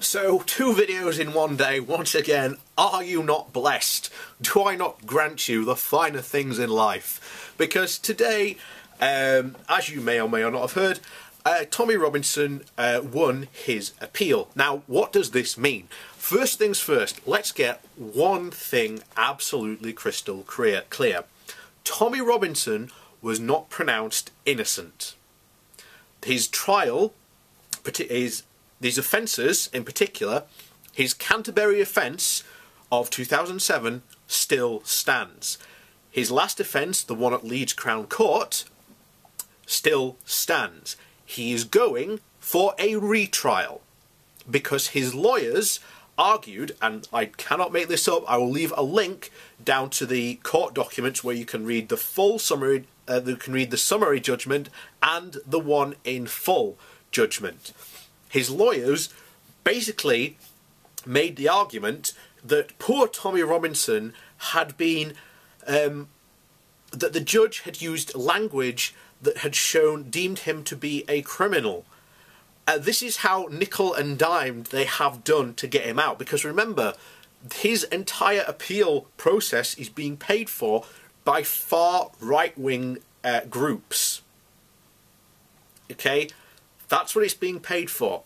So, 2 videos in one day, once again. Are you not blessed? Do I not grant you the finer things in life? Because today, as you may or may not have heard, Tommy Robinson won his appeal. Now, what does this mean? First things first, let's get one thing absolutely crystal clear. Tommy Robinson was not pronounced innocent. His trial, these offences in particular, his Canterbury offence of 2007 still stands. His last offence, the one at Leeds Crown Court, still stands. He is going for a retrial because his lawyers argued, and I cannot make this up, I will leave a link down to the court documents where you can read the full summary, you can read the summary judgment and the one in full judgment. His lawyers basically made the argument that poor Tommy Robinson had been, that the judge had used language that had deemed him to be a criminal. This is how nickel and dimed they have done to get him out, because remember, his entire appeal process is being paid for by far right-wing groups. Okay, that's what it's being paid for.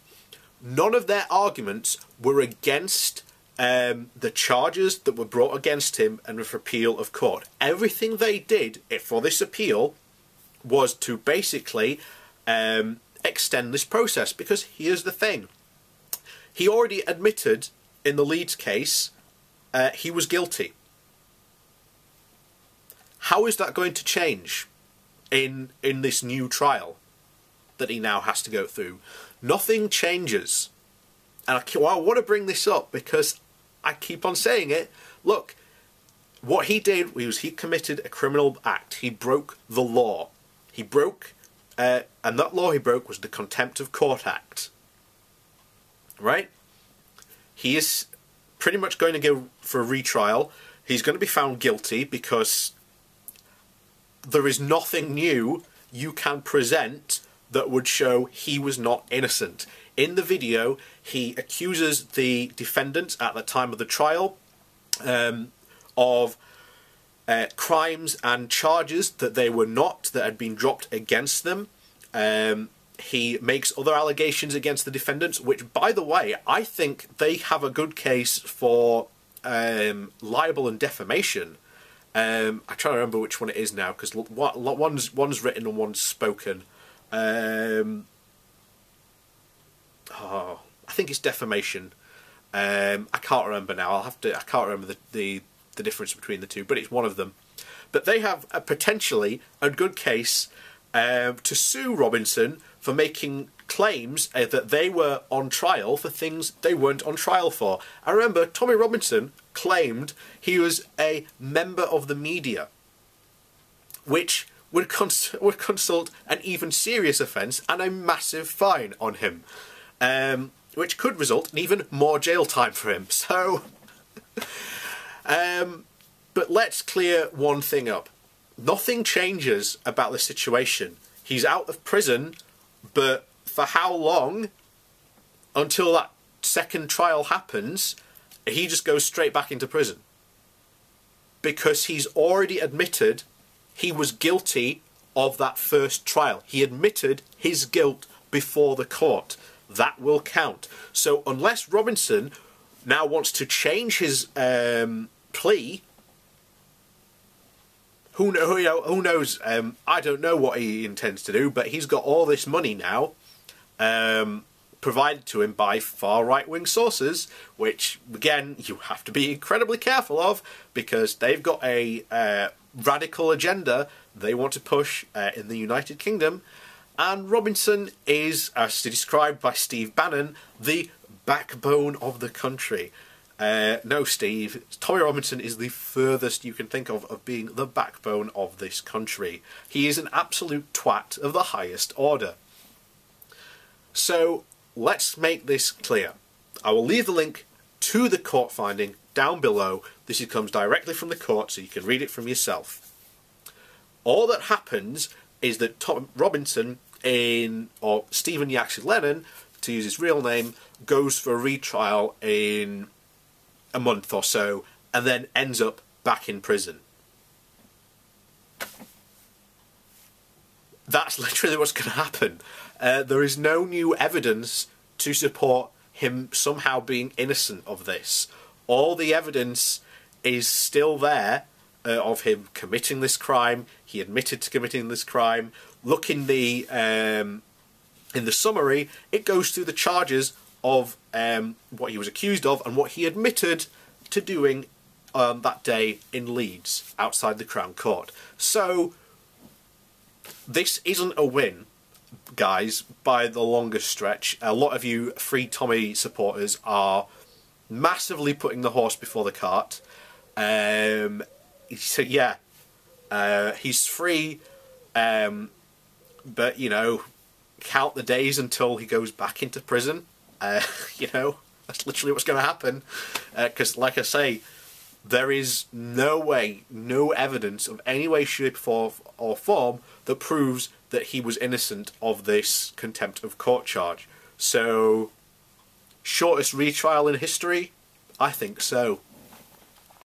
None of their arguments were against the charges that were brought against him and for appeal of court. Everything they did for this appeal was to basically extend this process, because here's the thing. He already admitted in the Leeds case he was guilty. How is that going to change in this new trial that he now has to go through? Nothing changes. And I want to bring this up because I keep on saying it. Look, what he did was he committed a criminal act. He broke the law. He broke, and that law he broke was the Contempt of Court Act. Right? He is pretty much going to go for a retrial. He's going to be found guilty because there is nothing new you can present that would show he was not innocent. In the video, he accuses the defendants at the time of the trial of crimes and charges that they were not, that had been dropped against them. He makes other allegations against the defendants, which, by the way, I think they have a good case for libel and defamation. I'm trying to remember which one it is now, because one's written and one's spoken. I think it's defamation. I can't remember now. I can't remember the difference between the two, but it's one of them. But they have potentially a good case to sue Robinson for making claims that they were on trial for things they weren't on trial for. I remember Tommy Robinson claimed he was a member of the media, which would consult an even serious offence and a massive fine on him, which could result in even more jail time for him. So, but let's clear one thing up. Nothing changes about the situation. He's out of prison, but for how long? Until that second trial happens, he just goes straight back into prison. Because he's already admitted he was guilty of that first trial. He admitted his guilt before the court. That will count. So unless Robinson now wants to change his plea, who knows? I don't know what he intends to do, but he's got all this money now provided to him by far right-wing sources, which, again, you have to be incredibly careful of, because they've got a radical agenda they want to push in the United Kingdom. And Robinson is, as described by Steve Bannon, the backbone of the country. No, Steve, Tommy Robinson is the furthest you can think of being the backbone of this country. He is an absolute twat of the highest order. So, let's make this clear. I will leave the link to the court finding down below. This comes directly from the court, so you can read it from yourself. All that happens is that Tom Robinson or Stephen-Yaxley-Lennon to use his real name, goes for a retrial in a month or so, and then ends up back in prison. That's literally what's going to happen. There is no new evidence to support him somehow being innocent of this. All the evidence is still there of him committing this crime. He admitted to committing this crime. Look in the summary, it goes through the charges of what he was accused of and what he admitted to doing that day in Leeds, outside the Crown Court. So, this isn't a win, guys, by the longest stretch. A lot of you Free Tommy supporters are massively putting the horse before the cart. So yeah, he's free, but, you know, count the days until he goes back into prison. You know, that's literally what's going to happen. Because, like I say, there is no way, no evidence of any way, shape, or form that proves that he was innocent of this contempt of court charge. So, shortest retrial in history? I think so.